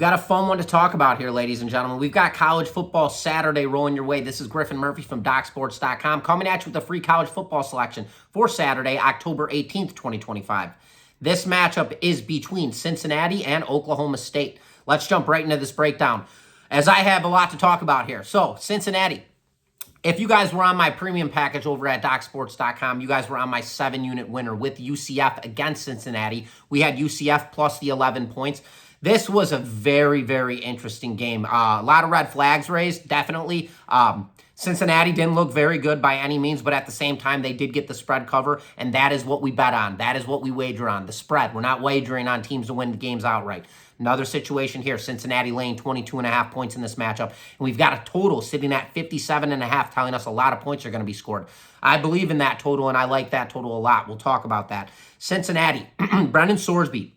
Got a fun one to talk about here, ladies and gentlemen. We've got college football Saturday rolling your way. This is Griffin Murphy from docsports.com coming at you with a free college football selection for Saturday, October 18th, 2025. This matchup is between Cincinnati and Oklahoma State. Let's jump right into this breakdown, as I have a lot to talk about here. So, Cincinnati. If you guys were on my premium package over at docsports.com, you guys were on my 7-unit winner with UCF against Cincinnati. We had UCF plus the 11 points. This was a very, very interesting game. A lot of red flags raised, definitely. Cincinnati didn't look very good by any means, but at the same time, they did get the spread cover, and that is what we bet on. That is what we wager on, the spread. We're not wagering on teams to win the games outright. Another situation here, Cincinnati laying 22.5 points in this matchup, and we've got a total sitting at 57.5, telling us a lot of points are going to be scored. I believe in that total, and I like that total a lot. We'll talk about that. Cincinnati, Brendan Sorsby,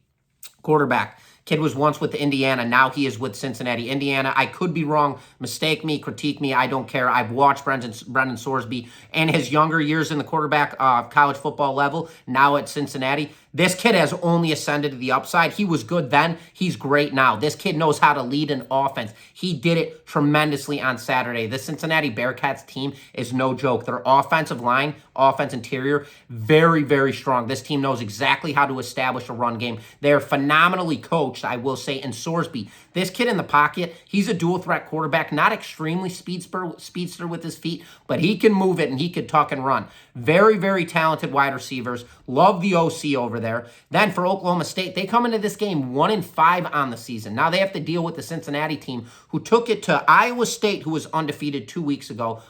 quarterback. Kid was once with Indiana. Now he is with Cincinnati. Indiana, I could be wrong. Mistake me, critique me. I don't care. I've watched Brendan Sorsby and his younger years in the quarterback college football level, now at Cincinnati. This kid has only ascended to the upside. He was good then. He's great now. This kid knows how to lead an offense. He did it tremendously on Saturday. The Cincinnati Bearcats team is no joke. Their offensive line, offense interior, very, very strong. This team knows exactly how to establish a run game. They're phenomenally coached, I will say, in Sorsby. This kid in the pocket, he's a dual threat quarterback, not extremely speedster with his feet, but he can move it and he can tuck and run. Very, very talented wide receivers. Love the OC over there. Then for Oklahoma State, they come into this game 1-5 on the season. Now they have to deal with the Cincinnati team who took it to Iowa State, who was undefeated 2 weeks ago,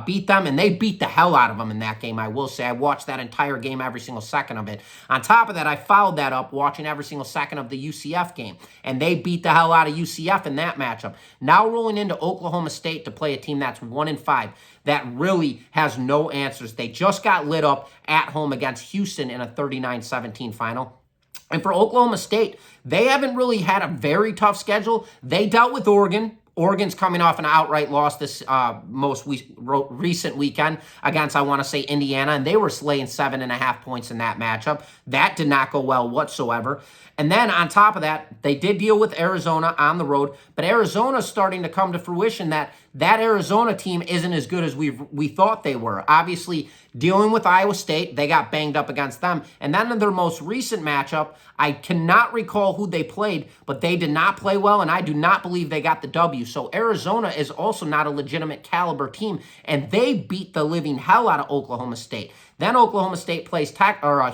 beat them, and they beat the hell out of them in that game, I will say. I watched that entire game, every single second of it. On top of that, I followed that up watching every single second of the UCF game, and they beat the hell out of UCF in that matchup. Now rolling into Oklahoma State to play a team that's 1-5. That really has no answers. They just got lit up at home against Houston in a 39-17 final. And for Oklahoma State, they haven't really had a very tough schedule. They dealt with Oregon. Oregon's coming off an outright loss this most recent weekend against, I want to say, Indiana, and they were laying 7.5 points in that matchup. That did not go well whatsoever. And then on top of that, they did deal with Arizona on the road, but Arizona's starting to come to fruition that Arizona team isn't as good as we thought they were. Obviously, dealing with Iowa State, they got banged up against them. And then in their most recent matchup, I cannot recall who they played, but they did not play well, and I do not believe they got the W. So Arizona is also not a legitimate caliber team, and they beat the living hell out of Oklahoma State. Then Oklahoma State plays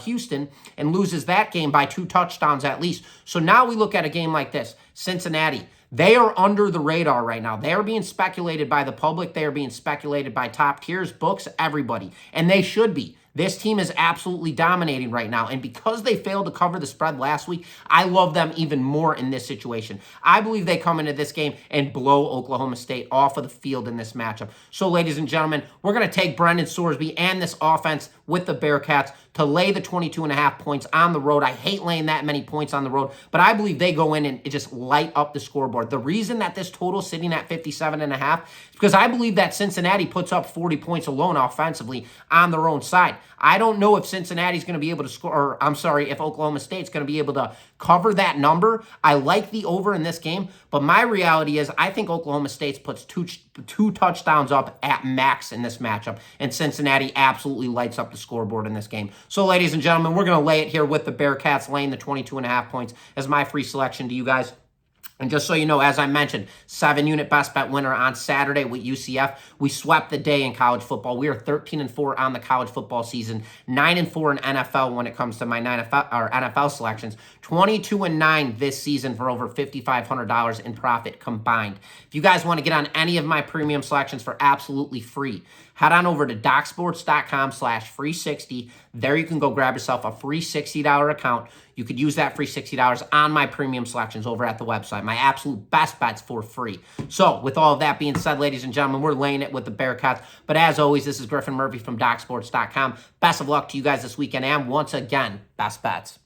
Houston and loses that game by 2 touchdowns at least. So now we look at a game like this. Cincinnati, they are under the radar right now. They are being speculated by the public. They are being speculated by top tiers, books, everybody. And they should be. This team is absolutely dominating right now. And because they failed to cover the spread last week, I love them even more in this situation. I believe they come into this game and blow Oklahoma State off of the field in this matchup. So, ladies and gentlemen, we're going to take Brendan Sorsby and this offense with the Bearcats to lay the 22.5 points on the road. I hate laying that many points on the road, but I believe they go in and just light up the scoreboard. The reason that this total is sitting at 57.5 is because I believe that Cincinnati puts up 40 points alone offensively on their own side. I don't know if Cincinnati's going to be able to score, or I'm sorry, if Oklahoma State's going to be able to cover that number. I like the over in this game, but my reality is I think Oklahoma State puts two touchdowns up at max in this matchup, and Cincinnati absolutely lights up the scoreboard in this game. So, ladies and gentlemen, we're going to lay it here with the Bearcats laying the 22.5 points as my free selection to you guys. And just so you know, as I mentioned, 7-unit best bet winner on Saturday with UCF. We swept the day in college football. We are 13-4 on the college football season, 9-4 in NFL when it comes to my NFL selections, 22-9 this season for over $5,500 in profit combined. If you guys want to get on any of my premium selections for absolutely free, head on over to docsports.com/free60. There you can go grab yourself a free $60 account. You could use that free $60 on my premium selections over at the website. My absolute best bets for free. So with all of that being said, ladies and gentlemen, we're laying it with the Bearcats. But as always, this is Griffin Murphy from docsports.com. Best of luck to you guys this weekend. And once again, best bets.